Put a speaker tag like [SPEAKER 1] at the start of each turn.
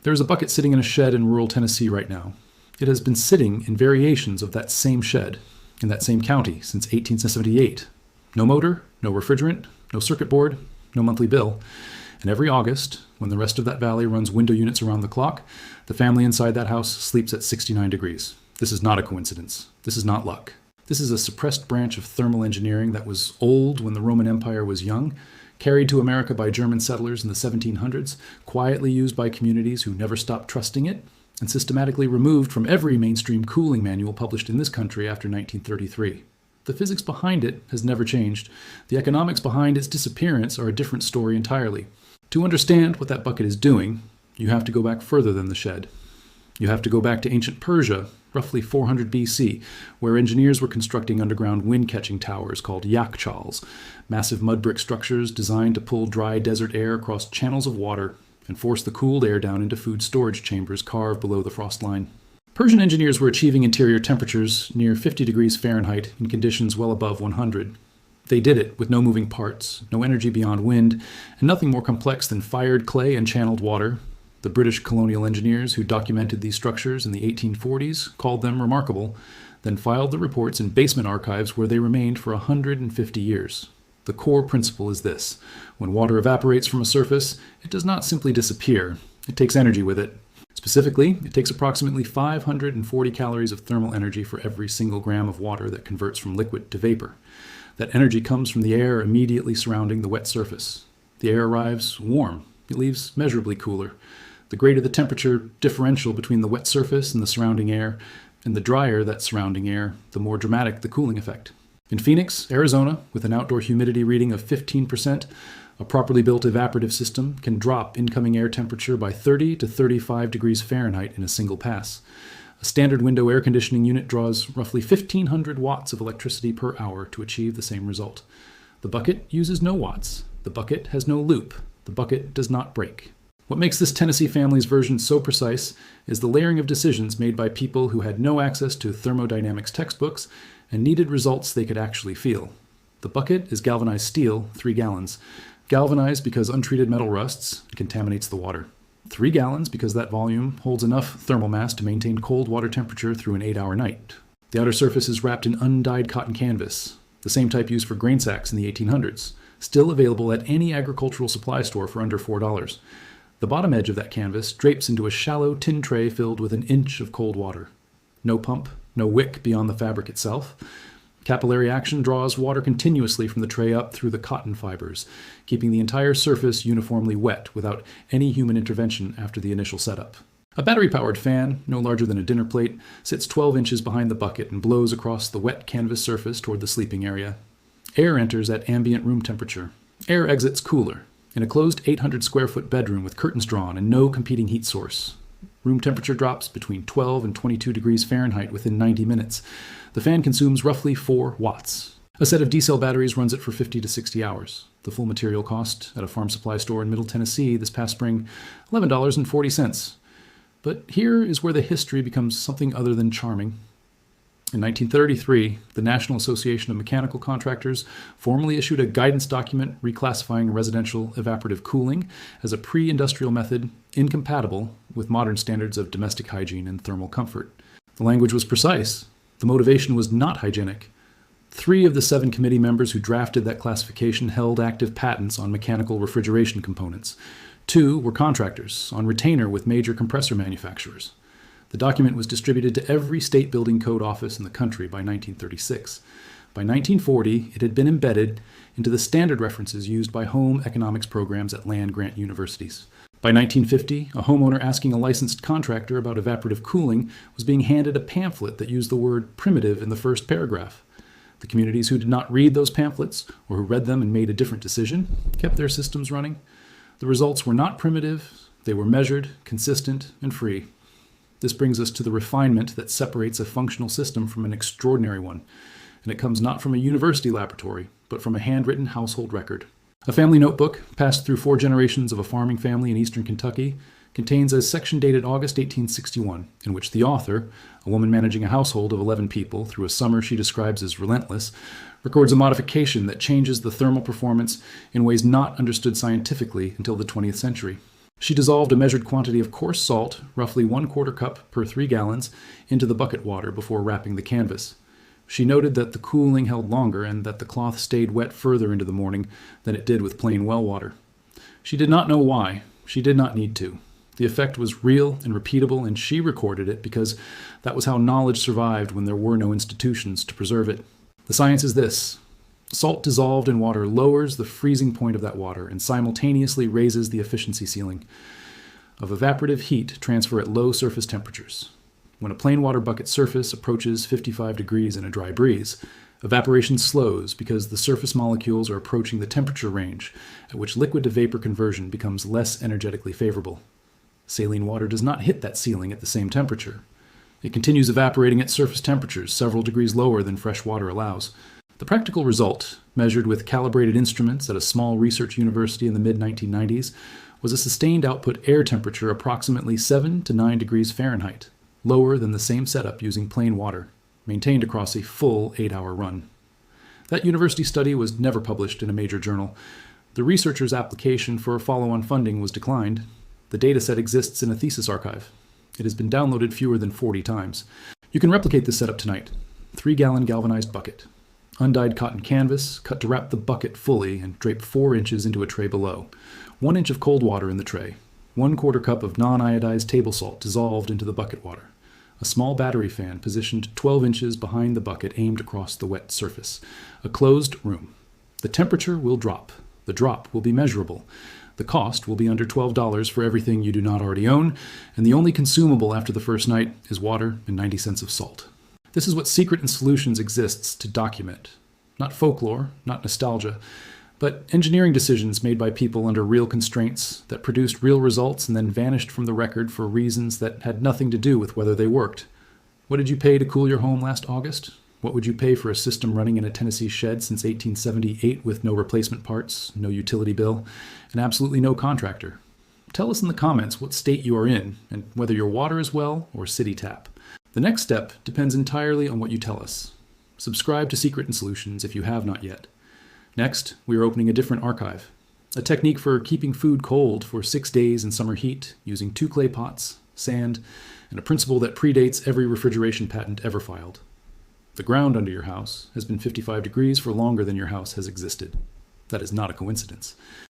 [SPEAKER 1] There is a bucket sitting in a shed in rural Tennessee right now. It has been sitting in variations of that same shed, in that same county, since 1878. No motor, no refrigerant, no circuit board, no monthly bill. And every August, when the rest of that valley runs window units around the clock, the family inside that house sleeps at 69 degrees. This is not a coincidence. This is not luck. This is a suppressed branch of thermal engineering that was old when the Roman Empire was young, carried to America by German settlers in the 1700s, quietly used by communities who never stopped trusting it, and systematically removed from every mainstream cooling manual published in this country after 1933. The physics behind it has never changed. The economics behind its disappearance are a different story entirely. To understand what that bucket is doing, you have to go back further than the shed. You have to go back to ancient Persia, roughly 400 BC, where engineers were constructing underground wind-catching towers called Yakhchāls, massive mud brick structures designed to pull dry desert air across channels of water and force the cooled air down into food storage chambers carved below the frost line. Persian engineers were achieving interior temperatures near 50 degrees Fahrenheit in conditions well above 100. They did it with no moving parts, no energy beyond wind, and nothing more complex than fired clay and channeled water. The British colonial engineers who documented these structures in the 1840s called them remarkable, then filed the reports in basement archives where they remained for 150 years. The core principle is this: when water evaporates from a surface, it does not simply disappear. It takes energy with it. Specifically, it takes approximately 540 calories of thermal energy for every single gram of water that converts from liquid to vapor. That energy comes from the air immediately surrounding the wet surface. The air arrives warm. It leaves measurably cooler. The greater the temperature differential between the wet surface and the surrounding air, and the drier that surrounding air, the more dramatic the cooling effect. In Phoenix, Arizona, with an outdoor humidity reading of 15%, a properly built evaporative system can drop incoming air temperature by 30 to 35 degrees Fahrenheit in a single pass. A standard window air conditioning unit draws roughly 1,500 watts of electricity per hour to achieve the same result. The bucket uses no watts. The bucket has no loop. The bucket does not break. What makes this Tennessee family's version so precise is the layering of decisions made by people who had no access to thermodynamics textbooks and needed results they could actually feel. The bucket is galvanized steel, 3 gallons. Galvanized because untreated metal rusts and contaminates the water. 3 gallons because that volume holds enough thermal mass to maintain cold water temperature through an 8-hour night. The outer surface is wrapped in undyed cotton canvas, the same type used for grain sacks in the 1800s, still available at any agricultural supply store for under $4. The bottom edge of that canvas drapes into a shallow tin tray filled with an inch of cold water. No pump, no wick beyond the fabric itself. Capillary action draws water continuously from the tray up through the cotton fibers, keeping the entire surface uniformly wet without any human intervention after the initial setup. A battery-powered fan, no larger than a dinner plate, sits 12 inches behind the bucket and blows across the wet canvas surface toward the sleeping area. Air enters at ambient room temperature. Air exits cooler. In a closed 800-square-foot bedroom with curtains drawn and no competing heat source. Room temperature drops between 12 and 22 degrees Fahrenheit within 90 minutes. The fan consumes roughly 4 watts. A set of D-cell batteries runs it for 50 to 60 hours. The full material cost at a farm supply store in Middle Tennessee this past spring, $11.40. But here is where the history becomes something other than charming. In 1933, the National Association of Mechanical Contractors formally issued a guidance document reclassifying residential evaporative cooling as a pre-industrial method incompatible with modern standards of domestic hygiene and thermal comfort. The language was precise. The motivation was not hygienic. 3 of the 7 committee members who drafted that classification held active patents on mechanical refrigeration components. 2 were contractors on retainer with major compressor manufacturers. The document was distributed to every state building code office in the country by 1936. By 1940, it had been embedded into the standard references used by home economics programs at land-grant universities. By 1950, a homeowner asking a licensed contractor about evaporative cooling was being handed a pamphlet that used the word primitive in the first paragraph. The communities who did not read those pamphlets, or who read them and made a different decision, kept their systems running. The results were not primitive, they were measured, consistent, and free. This brings us to the refinement that separates a functional system from an extraordinary one, and it comes not from a university laboratory, but from a handwritten household record. A family notebook, passed through 4 generations of a farming family in eastern Kentucky, contains a section dated August 1861, in which the author, a woman managing a household of 11 people through a summer she describes as relentless, records a modification that changes the thermal performance in ways not understood scientifically until the 20th century. She dissolved a measured quantity of coarse salt, roughly 1/4 cup per 3 gallons, into the bucket water before wrapping the canvas. She noted that the cooling held longer and that the cloth stayed wet further into the morning than it did with plain well water. She did not know why. She did not need to. The effect was real and repeatable, and she recorded it because that was how knowledge survived when there were no institutions to preserve it. The science is this. Salt dissolved in water lowers the freezing point of that water and simultaneously raises the efficiency ceiling of evaporative heat transfer at low surface temperatures. When a plain water bucket surface approaches 55 degrees in a dry breeze, evaporation slows because the surface molecules are approaching the temperature range at which liquid to vapor conversion becomes less energetically favorable. Saline water does not hit that ceiling at the same temperature. It continues evaporating at surface temperatures several degrees lower than fresh water allows. The practical result, measured with calibrated instruments at a small research university in the mid-1990s, was a sustained output air temperature approximately 7 to 9 degrees Fahrenheit, lower than the same setup using plain water, maintained across a full 8-hour run. That university study was never published in a major journal. The researcher's application for follow-on funding was declined. The dataset exists in a thesis archive. It has been downloaded fewer than 40 times. You can replicate this setup tonight. 3-gallon galvanized bucket. Undyed cotton canvas, cut to wrap the bucket fully and drape 4 inches into a tray below. 1 inch of cold water in the tray. 1/4 cup of non-iodized table salt dissolved into the bucket water. A small battery fan positioned 12 inches behind the bucket aimed across the wet surface. A closed room. The temperature will drop. The drop will be measurable. The cost will be under $12 for everything you do not already own, and the only consumable after the first night is water and 90 cents of salt. This is what Secret in Solutions exists to document. Not folklore, not nostalgia, but engineering decisions made by people under real constraints that produced real results and then vanished from the record for reasons that had nothing to do with whether they worked. What did you pay to cool your home last August? What would you pay for a system running in a Tennessee shed since 1878 with no replacement parts, no utility bill, and absolutely no contractor? Tell us in the comments what state you are in and whether your water is well or city tap. The next step depends entirely on what you tell us. Subscribe to Secret in Solutions if you have not yet. Next, we are opening a different archive. A technique for keeping food cold for 6 days in summer heat using 2 clay pots, sand, and a principle that predates every refrigeration patent ever filed. The ground under your house has been 55 degrees for longer than your house has existed. That is not a coincidence.